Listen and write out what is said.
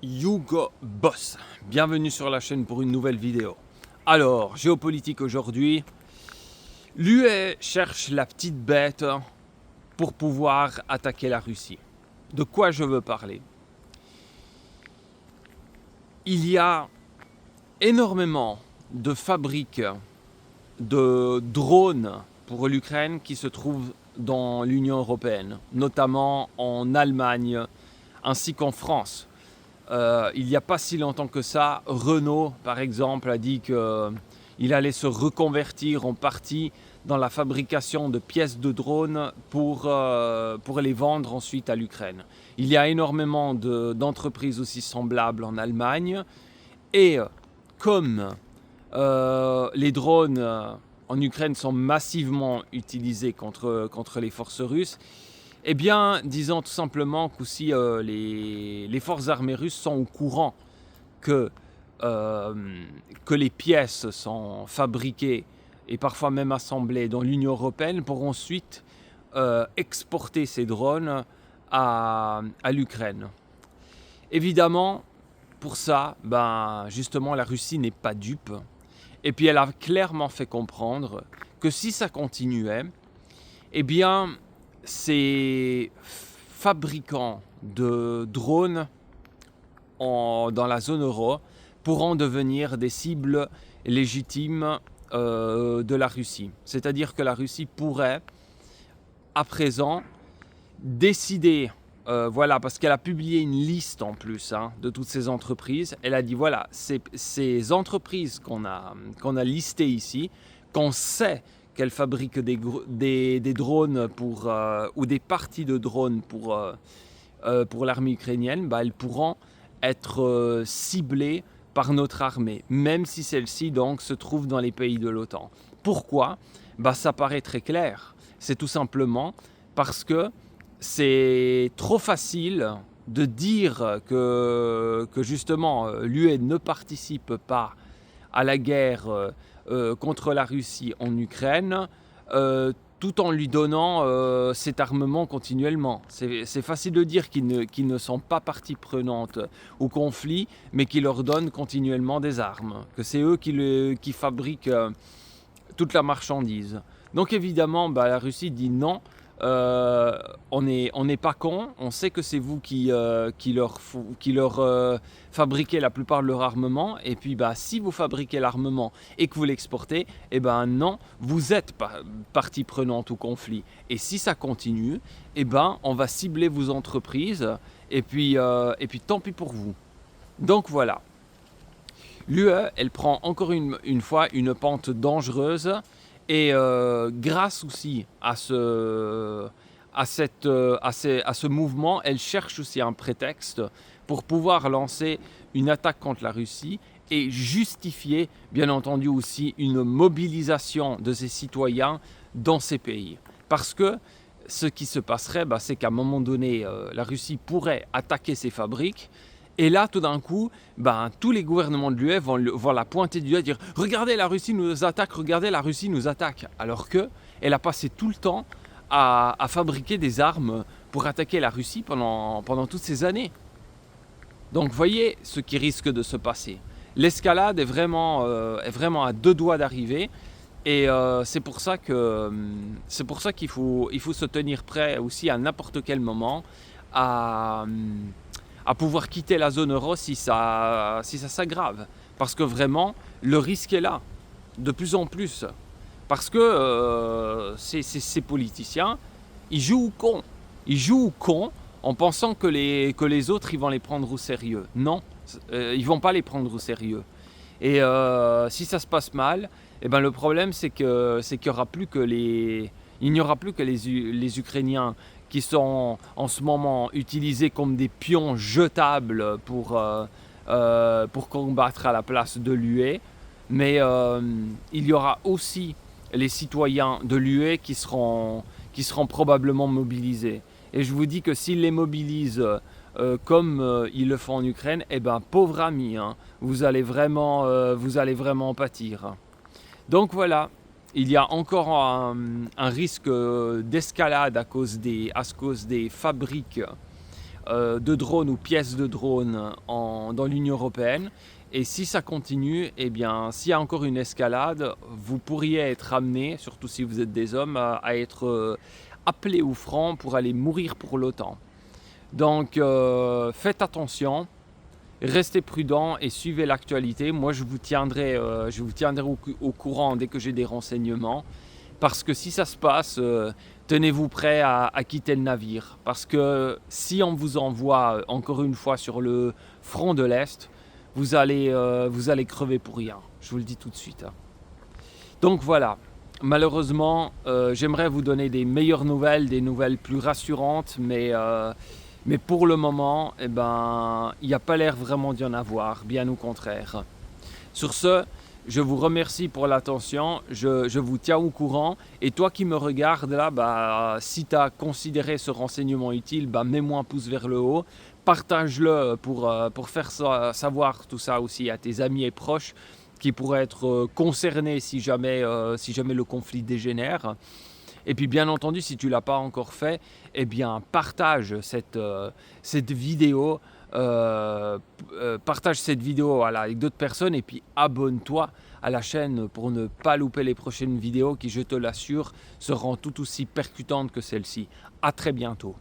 Hugo Boss, bienvenue sur la chaîne pour une nouvelle vidéo. Alors, géopolitique aujourd'hui, l'UE cherche la petite bête pour pouvoir attaquer la Russie. De quoi je veux parler? Il y a énormément de fabriques de drones pour l'Ukraine qui se trouvent dans l'Union européenne, notamment en Allemagne ainsi qu'en France. Il n'y a pas si longtemps que ça, Renault, par exemple, a dit qu'il allait se reconvertir en partie dans la fabrication de pièces de drones pour les vendre ensuite à l'Ukraine. Il y a énormément d'entreprises aussi semblables en Allemagne. Et comme les drones en Ukraine sont massivement utilisés contre les forces russes, eh bien, disons tout simplement qu'aussi les forces armées russes sont au courant que les pièces sont fabriquées et parfois même assemblées dans l'Union européenne pour ensuite exporter ces drones à l'Ukraine. Évidemment, pour ça, justement, la Russie n'est pas dupe. Et puis elle a clairement fait comprendre que si ça continuait, eh bien, ces fabricants de drones dans la zone euro pourront devenir des cibles légitimes de la Russie. C'est-à-dire que la Russie pourrait, à présent, décider, parce qu'elle a publié une liste en plus de toutes ces entreprises. Elle a dit, voilà, ces entreprises qu'on a listées ici, qu'on sait qu'elles fabriquent des drones ou des parties de drones pour l'armée ukrainienne, elles pourront être ciblées par notre armée, même si celle-ci donc se trouve dans les pays de l'OTAN. Pourquoi? Ça paraît très clair. C'est tout simplement parce que c'est trop facile de dire que justement l'UE ne participe pas à la guerre contre la Russie en Ukraine, tout en lui donnant cet armement continuellement. C'est facile de dire qu'ils ne sont pas partie prenante au conflit, mais qu'ils leur donnent continuellement des armes, que c'est eux qui fabriquent toute la marchandise. Donc évidemment, la Russie dit non. On n'est pas con, on sait que c'est vous qui leur fabriquez la plupart de leur armement, et puis si vous fabriquez l'armement et que vous l'exportez, non, vous êtes partie prenante au conflit. Et si ça continue, on va cibler vos entreprises, et puis tant pis pour vous. Donc voilà. L'UE, elle prend encore une fois une pente dangereuse. Et grâce aussi à ce mouvement, elle cherche aussi un prétexte pour pouvoir lancer une attaque contre la Russie et justifier, bien entendu, aussi une mobilisation de ses citoyens dans ces pays. Parce que ce qui se passerait, c'est qu'à un moment donné, la Russie pourrait attaquer ses fabriques. Et là, tout d'un coup, tous les gouvernements de l'UE vont la pointer du doigt et dire « Regardez, la Russie nous attaque, regardez, la Russie nous attaque ». Alors qu'elle a passé tout le temps à fabriquer des armes pour attaquer la Russie pendant toutes ces années. Donc voyez ce qui risque de se passer. L'escalade est vraiment à deux doigts d'arriver. Et c'est pour ça qu'il faut se tenir prêt aussi à n'importe quel moment à pouvoir quitter la zone euro si ça s'aggrave. Parce que vraiment, le risque est là, de plus en plus. Parce que ces politiciens, ils jouent au con. Ils jouent au con en pensant que les autres, ils vont les prendre au sérieux. Non, ils ne vont pas les prendre au sérieux. Et si ça se passe mal, le problème, c'est qu'il n'y aura plus que les Ukrainiens qui sont en ce moment utilisés comme des pions jetables pour combattre à la place de l'UE. Mais il y aura aussi les citoyens de l'UE qui seront probablement mobilisés. Et je vous dis que s'ils les mobilisent comme ils le font en Ukraine, pauvre ami, vous allez vraiment pâtir. Donc voilà. Il y a encore un risque d'escalade à cause des fabriques de drones ou pièces de drones dans l'Union européenne. Et si ça continue, eh bien, s'il y a encore une escalade, vous pourriez être amené, surtout si vous êtes des hommes, à être appelé au front pour aller mourir pour l'OTAN. Donc faites attention, restez prudents et suivez l'actualité. Moi je vous tiendrai au courant dès que j'ai des renseignements. Parce que si ça se passe, tenez-vous prêts à quitter le navire. Parce que si on vous envoie encore une fois sur le front de l'Est, vous allez crever pour rien. Je vous le dis tout de suite. Donc voilà. Malheureusement, j'aimerais vous donner des meilleures nouvelles, des nouvelles plus rassurantes, mais pour le moment, eh ben, il n'y a pas l'air vraiment d'y en avoir, bien au contraire. Sur ce, je vous remercie pour l'attention, je vous tiens au courant. Et toi qui me regardes là, si tu as considéré ce renseignement utile, mets-moi un pouce vers le haut. Partage-le pour faire savoir tout ça aussi à tes amis et proches qui pourraient être concernés si jamais le conflit dégénère. Et puis bien entendu, si tu ne l'as pas encore fait, eh bien partage cette vidéo. Partage cette vidéo voilà, avec d'autres personnes et puis abonne-toi à la chaîne pour ne pas louper les prochaines vidéos qui, je te l'assure, seront tout aussi percutantes que celle-ci. À très bientôt.